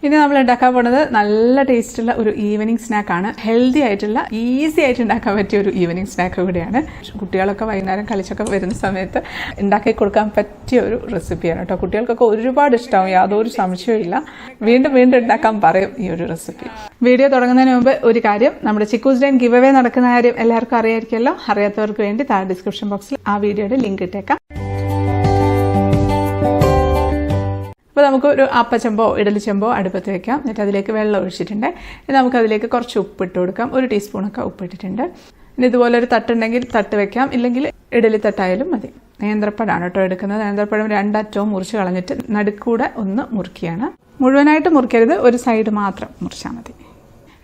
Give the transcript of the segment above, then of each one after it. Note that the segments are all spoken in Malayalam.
ഇനി നമ്മൾ ഉണ്ടാക്കാൻ പോകുന്നത് നല്ല ടേസ്റ്റുള്ള ഒരു ഈവനിങ് സ്നാക്കാണ്. ഹെൽത്തി ആയിട്ടുള്ള ഈസി ആയിട്ട് ഉണ്ടാക്കാൻ പറ്റിയ ഒരു ഈവനിങ് സ്നാക്ക് കൂടിയാണ്. കുട്ടികളൊക്കെ വൈകുന്നേരം കളിച്ചൊക്കെ വരുന്ന സമയത്ത് ഉണ്ടാക്കി കൊടുക്കാൻ പറ്റിയ ഒരു റെസിപ്പിയാണ് കേട്ടോ. കുട്ടികൾക്കൊക്കെ ഒരുപാട് ഇഷ്ടമാവും, യാതൊരു സംശയവും ഇല്ല. വീണ്ടും വീണ്ടും ഉണ്ടാക്കാൻ പറയും ഈ ഒരു റെസിപ്പി. വീഡിയോ തുടങ്ങുന്നതിന് മുമ്പ് ഒരു കാര്യം, നമ്മുടെ ചിക്കൂസ് ഡൈൻ ഗിവ് അവേ നടക്കുന്ന കാര്യം എല്ലാവർക്കും അറിയായിരിക്കുമല്ലോ. അറിയാത്തവർക്ക് വേണ്ടി താഴെ ഡിസ്ക്രിപ്ഷൻ ബോക്സിൽ ആ വീഡിയോയുടെ ലിങ്ക് ഇട്ടേക്കാം. അപ്പോൾ നമുക്ക് ഒരു അപ്പച്ചെമ്പോ ഇഡലിച്ചെമ്പോ അടുപ്പത്ത് വെക്കാം. എന്നിട്ട് അതിലേക്ക് വെള്ളം ഒഴിച്ചിട്ടുണ്ട്. ഇനി നമുക്കതിലേക്ക് കുറച്ച് ഉപ്പിട്ട് കൊടുക്കാം. 1 ടീസ്പൂണൊക്കെ ഉപ്പിട്ടിട്ടുണ്ട്. ഇനി ഇതുപോലെ ഒരു തട്ടുണ്ടെങ്കിൽ തട്ട് വെക്കാം, ഇല്ലെങ്കിൽ ഇഡലി തട്ടായാലും മതി. നേന്ത്രപ്പഴമാണ് കേട്ടോ എടുക്കുന്നത്. നേന്ത്രപ്പഴം 2 അറ്റവും മുറിച്ച് കളഞ്ഞിട്ട് നടുക്കൂടെ ഒന്ന് മുറിക്കുകയാണ്. മുഴുവനായിട്ട് മുറിക്കരുത്, ഒരു സൈഡ് മാത്രം മുറിച്ചാൽ മതി.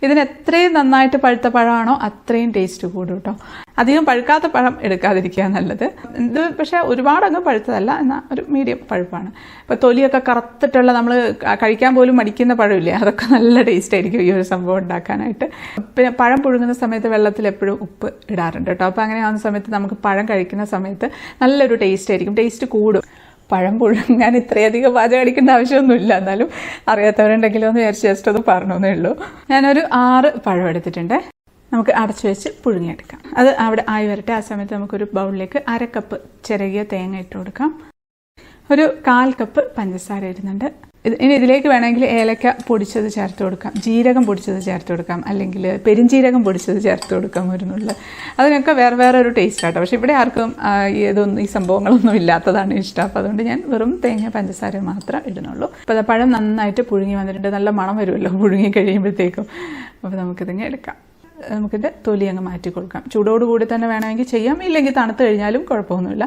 ഇതിന് എത്രയും നന്നായിട്ട് പഴുത്ത പഴമാണോ അത്രയും ടേസ്റ്റ് കൂടും കേട്ടോ. അധികം പഴുക്കാത്ത പഴം എടുക്കാതിരിക്കുക നല്ലത്. ഇത് പക്ഷേ ഒരുപാടങ്ങ് പഴുത്തതല്ല, എന്നാൽ ഒരു മീഡിയം പഴുപ്പാണ്. ഇപ്പോൾ തൊലിയൊക്കെ കറുത്തിട്ടുള്ള നമ്മൾ കഴിക്കാൻ പോലും മടിക്കുന്ന പഴമില്ലേ, അതൊക്കെ നല്ല ടേസ്റ്റ് ആയിരിക്കും ഈ ഒരു സംഭവം ഉണ്ടാക്കാനായിട്ട്. പിന്നെ പഴം പുഴുങ്ങുന്ന സമയത്ത് വെള്ളത്തിൽ എപ്പോഴും ഉപ്പ് ഇടാറുണ്ട് കേട്ടോ. അപ്പോൾ അങ്ങനെ ആവുന്ന സമയത്ത് നമുക്ക് പഴം കഴിക്കുന്ന സമയത്ത് നല്ലൊരു ടേസ്റ്റ് ആയിരിക്കും, ടേസ്റ്റ് കൂടും. പഴം പുഴുങ്ങാൻ ഇത്രയധികം പാചകം അടിക്കേണ്ട ആവശ്യമൊന്നുമില്ല, എന്നാലും അറിയാത്തവരുണ്ടെങ്കിലോ എന്ന് വിചാരിച്ച് ജസ്റ്റ് ഒന്ന് പറഞ്ഞേ ഉള്ളൂ. ഞാനൊരു 6 പഴം എടുത്തിട്ടുണ്ട്. നമുക്ക് അടച്ചു വെച്ച് പുഴുങ്ങിയെടുക്കാം. അത് അവിടെ ആയി വരട്ടെ. ആ സമയത്ത് നമുക്കൊരു ബൗളിലേക്ക് 1/2 കപ്പ് ചിരകിയ തേങ്ങ ഇട്ട് കൊടുക്കാം. ഒരു 1/4 കപ്പ് പഞ്ചസാര ഇടുന്നുണ്ട്. ഇനി ഇതിലേക്ക് വേണമെങ്കിൽ ഏലക്ക പൊടിച്ചത് ചേർത്ത് കൊടുക്കാം, ജീരകം പൊടിച്ചത് ചേർത്ത് കൊടുക്കാം, അല്ലെങ്കിൽ പെരിഞ്ജീരകം പൊടിച്ചത് ചേർത്ത് കൊടുക്കാം ഒരു നുള്ള്. അതിനൊക്കെ വേറെ വേറെ ഒരു ടേസ്റ്റ് ആട്ടോ. പക്ഷെ ഇവിടെ ആർക്കും ഈ സംഭവങ്ങളൊന്നും ഇല്ലാത്തതാണ് ഇഷ്ടം. അപ്പോൾ അതുകൊണ്ട് ഞാൻ വെറും തേങ്ങ പഞ്ചസാര മാത്രം ഇടുന്നുള്ളൂ. അപ്പോൾ അത് പഴം നന്നായിട്ട് പുഴുങ്ങി വന്നിട്ടുണ്ട്. നല്ല മണം വരുമല്ലോ പുഴുങ്ങി കഴിയുമ്പോഴത്തേക്കും. അപ്പോൾ നമുക്കിതിങ്ങനെ എടുക്കാം. നമുക്കിത് തൊലി അങ്ങ് മാറ്റി കൊടുക്കാം. ചൂടോടുകൂടി തന്നെ വേണമെങ്കിൽ ചെയ്യാം, ഇല്ലെങ്കിൽ തണുത്ത് കഴിഞ്ഞാലും കുഴപ്പമൊന്നുമില്ല.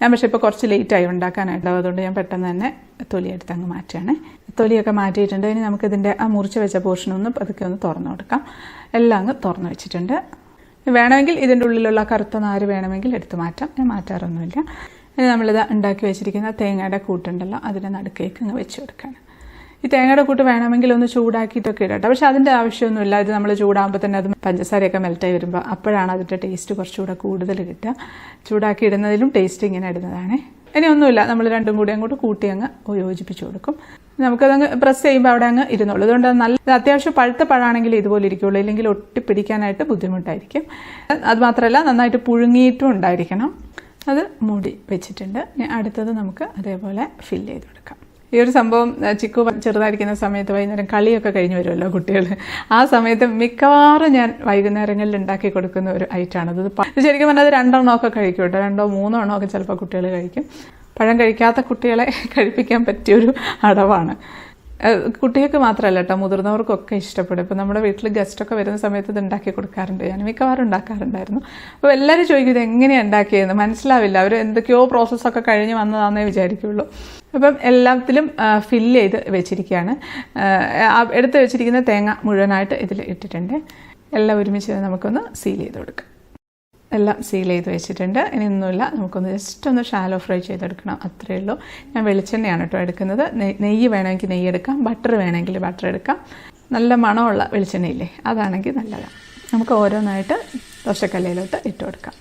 ഞാൻ പക്ഷേ ഇപ്പോൾ കുറച്ച് ലേറ്റായി ഉണ്ടാക്കാനായിട്ടോ, അതുകൊണ്ട് ഞാൻ പെട്ടെന്ന് തന്നെ തൊലി എടുത്ത് അങ്ങ് മാറ്റുകയാണ്. തൊലിയൊക്കെ മാറ്റിയിട്ടുണ്ട്. ഇനി നമുക്കിതിൻ്റെ ആ മുറിച്ച് വെച്ച പോർഷനൊന്ന് പതുക്കെ ഒന്ന് തുറന്നു കൊടുക്കാം. എല്ലാം അങ്ങ് തുറന്നു വെച്ചിട്ടുണ്ട്. വേണമെങ്കിൽ ഇതിൻ്റെ ഉള്ളിലുള്ള കറുത്ത നാര് വേണമെങ്കിൽ എടുത്ത് മാറ്റാം, ഞാൻ മാറ്റാറൊന്നുമില്ല. ഇനി നമ്മളിത് ഉണ്ടാക്കി വെച്ചിരിക്കുന്ന തേങ്ങയുടെ കൂട്ടുണ്ടല്ലോ, അതിൻ്റെ നടുക്കേക്ക് അങ്ങ് വെച്ച് കൊടുക്കുകയാണ്. ഈ തേങ്ങയുടെ കൂട്ട് വേണമെങ്കിൽ ഒന്ന് ചൂടാക്കിയിട്ടൊക്കെ ഇടട്ടെ, പക്ഷെ അതിൻ്റെ ആവശ്യമൊന്നുമില്ല. ഇത് നമ്മൾ ചൂടാകുമ്പോൾ തന്നെ അത് പഞ്ചസാരയൊക്കെ മെൽറ്റായി വരുമ്പോൾ അപ്പോഴാണ് അതിൻ്റെ ടേസ്റ്റ് കുറച്ചുകൂടെ കൂടുതൽ കിട്ടുക. ചൂടാക്കി ഇടുന്നതിലും ടേസ്റ്റ് ഇങ്ങനെ ഇടുന്നതാണ്. ഇനി ഒന്നുമില്ല, നമ്മൾ രണ്ടും കൂടി അങ്ങോട്ട് കൂട്ടി അങ്ങ് യോജിപ്പിച്ച് കൊടുക്കും. നമുക്കതങ്ങ് പ്രസ് ചെയ്യുമ്പോൾ അവിടെ അങ്ങ് ഇരുന്നുള്ളൂ. അതുകൊണ്ട് നല്ല അത്യാവശ്യം പഴുത്ത പഴമാണെങ്കിൽ ഇതുപോലെ ഇരിക്കുള്ളൂ, ഇല്ലെങ്കിൽ ഒട്ടിപ്പിടിക്കാനായിട്ട് ബുദ്ധിമുട്ടായിരിക്കും. അതുമാത്രമല്ല നന്നായിട്ട് പുഴുങ്ങിയിട്ടും ഉണ്ടായിരിക്കണം. അത് മൂടി വെച്ചിട്ടുണ്ട്. അടുത്തത് നമുക്ക് അതേപോലെ ഫില്ല് ചെയ്ത് കൊടുക്കാം. ഈ ഒരു സംഭവം ചിക്കു ചെറുതായിരിക്കുന്ന സമയത്ത് വൈകുന്നേരം കളിയൊക്കെ കഴിഞ്ഞ് വരുമല്ലോ കുട്ടികൾ, ആ സമയത്ത് മിക്കവാറും ഞാൻ വൈകുന്നേരങ്ങളിൽ ഉണ്ടാക്കി കൊടുക്കുന്ന ഒരു ഐറ്റമാണത്. ഇത് ശരിക്കും പറഞ്ഞാൽ അത് 2 എണ്ണമൊക്കെ കഴിക്കും കേട്ടോ. 2 3 എണ്ണമൊക്കെ ചിലപ്പോൾ കുട്ടികൾ കഴിക്കും. പഴം കഴിക്കാത്ത കുട്ടികളെ കഴിപ്പിക്കാൻ പറ്റിയൊരു അടവാണ്. കുട്ടികൾക്ക് മാത്രമല്ല കേട്ടോ, മുതിർന്നവർക്കൊക്കെ ഇഷ്ടപ്പെടും. ഇപ്പോൾ നമ്മുടെ വീട്ടിൽ ഗസ്റ്റൊക്കെ വരുന്ന സമയത്ത് ഇത് ഉണ്ടാക്കി കൊടുക്കാറുണ്ട്. ഞാൻ മിക്കവാറും ഉണ്ടാക്കാറുണ്ടായിരുന്നു. അപ്പോൾ എല്ലാവരും ചോദിക്കും ഇത് എങ്ങനെയാണ് ഉണ്ടാക്കിയതെന്ന്. മനസ്സിലാവില്ല, അവർ എന്തൊക്കെയോ പ്രോസസ്സൊക്കെ കഴിഞ്ഞ് വന്നതാണെന്നേ വിചാരിക്കുള്ളൂ. അപ്പം എല്ലാത്തിലും ഫില്ല് ചെയ്ത് വെച്ചിരിക്കുകയാണ്. എടുത്ത് വെച്ചിരിക്കുന്ന തേങ്ങ മുഴുവനായിട്ട് ഇതിൽ ഇട്ടിട്ടുണ്ട്. എല്ലാം ഒരുമിച്ച് നമുക്കൊന്ന് സീൽ ചെയ്ത് കൊടുക്കാം. എല്ലാം സീൽ ചെയ്ത് വെച്ചിട്ടുണ്ട്. ഇനി ഒന്നുമില്ല, നമുക്കൊന്ന് ജസ്റ്റ് ഒന്ന് ഷാലോ ഫ്രൈ ചെയ്തെടുക്കണം, അത്രയേ ഉള്ളൂ. ഞാൻ വെളിച്ചെണ്ണയാണ് കേട്ടോ എടുക്കുന്നത്. നെയ്യ് വേണമെങ്കിൽ നെയ്യ് എടുക്കാം, ബട്ടർ വേണമെങ്കിൽ ബട്ടർ എടുക്കാം. നല്ല മണമുള്ള വെളിച്ചെണ്ണയില്ലേ, അതാണെങ്കിൽ നല്ലതാണ്. നമുക്ക് ഓരോന്നായിട്ട് ദോശക്കല്ലയിലോട്ട് ഇട്ട് കൊടുക്കാം.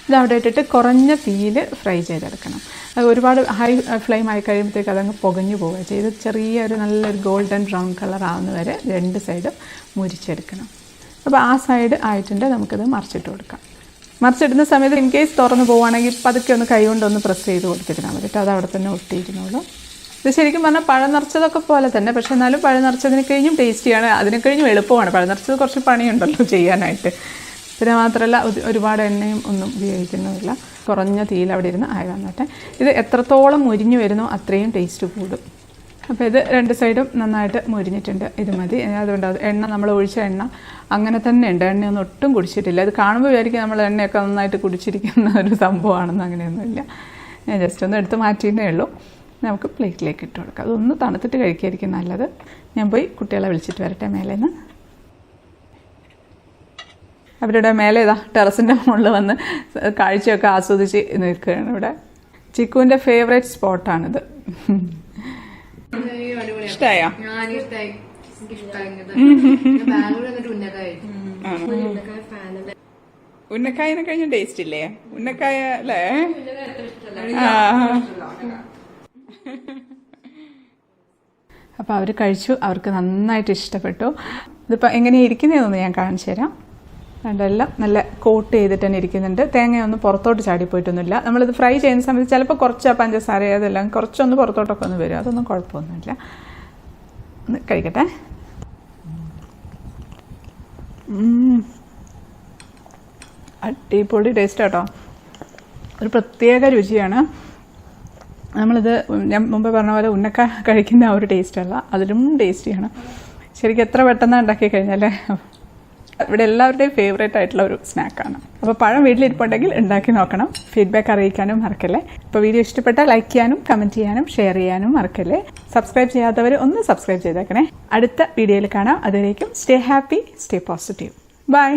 ഇത് അവിടെ ഇട്ടിട്ട് കുറഞ്ഞ തീയിൽ ഫ്രൈ ചെയ്തെടുക്കണം. അത് ഒരുപാട് ഹൈ ഫ്ലെയിം ആയി കഴിയുമ്പോഴത്തേക്ക് അതങ്ങ് പുകഞ്ഞു പോവുക ചെയ്ത് ചെറിയൊരു നല്ലൊരു ഗോൾഡൻ ബ്രൗൺ കളർ ആവുന്ന വരെ 2 സൈഡും മുരിച്ചെടുക്കണം. അപ്പോൾ ആ സൈഡ് ആയിട്ടുണ്ട്, നമുക്കിത് മറിച്ചിട്ട് കൊടുക്കാം. മറിച്ചിടുന്ന സമയത്ത് ഇൻ കേസ് തുറന്ന് പോവുകയാണെങ്കിൽ പതുക്കെ ഒന്ന് കൈ കൊണ്ടൊന്ന് പ്രസ് ചെയ്ത് കൊടുത്തിരുന്നാൽ മതി. അത് അവിടെ തന്നെ ഒട്ടിയിരുന്നുള്ളൂ. ഇത് ശരിക്കും പറഞ്ഞാൽ പഴം നിറച്ചതൊക്കെ പോലെ തന്നെ, പക്ഷേ എന്നാലും പഴം നിറച്ചതിന് കഴിഞ്ഞും ടേസ്റ്റിയാണ്, അതിനെ കഴിഞ്ഞും എളുപ്പമാണ്. പഴം നിറച്ചത് കുറച്ച് പണിയുണ്ടല്ലോ ചെയ്യാനായിട്ട്. പിന്നെ മാത്രമല്ല ഒരുപാട് എണ്ണയും ഒന്നും ഉപയോഗിക്കുന്നുമില്ല. കുറഞ്ഞ തീയിൽ അവിടെ ഇരുന്ന് ആയി വന്നിട്ട് ഇത് എത്രത്തോളം മുരിഞ്ഞു വരുന്നോ അത്രയും ടേസ്റ്റ് കൂടും. അപ്പോൾ ഇത് 2 സൈഡും നന്നായിട്ട് മുരിഞ്ഞിട്ടുണ്ട്. ഇത് മതി. അതുകൊണ്ട് എണ്ണ നമ്മൾ ഒഴിച്ച എണ്ണ അങ്ങനെ തന്നെ ഉണ്ട്, എണ്ണയൊന്നും ഒട്ടും കുടിച്ചിട്ടില്ല. ഇത് കാണുമ്പോൾ വിചാരിക്കും നമ്മൾ എണ്ണയൊക്കെ നന്നായിട്ട് കുടിച്ചിരിക്കുന്ന ഒരു സംഭവമാണെന്ന്. അങ്ങനെയൊന്നുമില്ല. ഞാൻ ജസ്റ്റ് ഒന്ന് എടുത്ത് മാറ്റിയേ ഉള്ളൂ. നമുക്ക് പ്ലേറ്റിലേക്ക് ഇട്ട് കൊടുക്കാം. അതൊന്ന് തണുത്തിട്ട് കഴിക്കായിരിക്കും നല്ലത്. ഞാൻ പോയി കുട്ടികളെ വിളിച്ചിട്ട് വരട്ടെ മേലേന്ന്. അവരുടെ മേലെ ഇതാ ടെറസിൻ്റെ മുകളിൽ വന്ന് കാഴ്ചയൊക്കെ ആസ്വദിച്ച് നിൽക്കുകയാണ്. ഇവിടെ ചിക്കുവിൻ്റെ ഫേവറേറ്റ് സ്പോട്ടാണിത്. ഇഷ്ടായോ? ഉന്നക്കായനെ കഴിഞ്ഞ ടേസ്റ്റ് ഇല്ലേ ഉന്നക്കായ അല്ലേ? അപ്പോൾ അവർ കഴിച്ചു, അവർക്ക് നന്നായിട്ട് ഇഷ്ടപ്പെട്ടു. ഇതിപ്പോൾ എങ്ങനെയാണ് ഇരിക്കുന്നതെന്നൊന്ന് ഞാൻ കാണിച്ചു തരാം. എല്ലാം നല്ല കോട്ട് ചെയ്തിട്ട് തന്നെ ഇരിക്കുന്നുണ്ട്. തേങ്ങയൊന്നും പുറത്തോട്ട് ചാടിപ്പോയിട്ടൊന്നുമില്ല. നമ്മളിത് ഫ്രൈ ചെയ്യുന്ന സമയത്ത് ചിലപ്പോൾ കുറച്ച് പഞ്ചസാര അതെല്ലാം കുറച്ചൊന്ന് പുറത്തോട്ടൊക്കെ ഒന്ന് വരും. അതൊന്നും കുഴപ്പമൊന്നുമില്ല. ഒന്ന് കഴിക്കട്ടെ. അടിപൊളി ടേസ്റ്റ് കേട്ടോ. ഒരു പ്രത്യേക രുചിയാണ്. നമ്മളിത് ഞാൻ മുമ്പ് പറഞ്ഞ പോലെ ഉന്നക്ക കഴിക്കുന്ന ആ ഒരു ടേസ്റ്റല്ല, അതിലും ടേസ്റ്റിയാണ്. ശരിക്കും എത്ര പെട്ടെന്ന് ഉണ്ടാക്കി കഴിഞ്ഞാലേ. ഇവിടെ എല്ലാവരുടെയും ഫേവറേറ്റ് ആയിട്ടുള്ള ഒരു സ്നാക്കാണ്. അപ്പോൾ പഴം വീട്ടിലിരിപ്പുണ്ടെങ്കിൽ ഉണ്ടാക്കി നോക്കണം. ഫീഡ്ബാക്ക് അറിയിക്കാനും മറക്കല്ലേ. ഇപ്പോൾ വീഡിയോ ഇഷ്ടപ്പെട്ടാൽ ലൈക്ക് ചെയ്യാനും കമൻറ്റ് ചെയ്യാനും ഷെയർ ചെയ്യാനും മറക്കല്ലേ. സബ്സ്ക്രൈബ് ചെയ്യാത്തവർ ഒന്ന് സബ്സ്ക്രൈബ് ചെയ്തേക്കണേ. അടുത്ത വീഡിയോയിൽ കാണാം. അതുവരേക്കും stay happy, stay positive. By.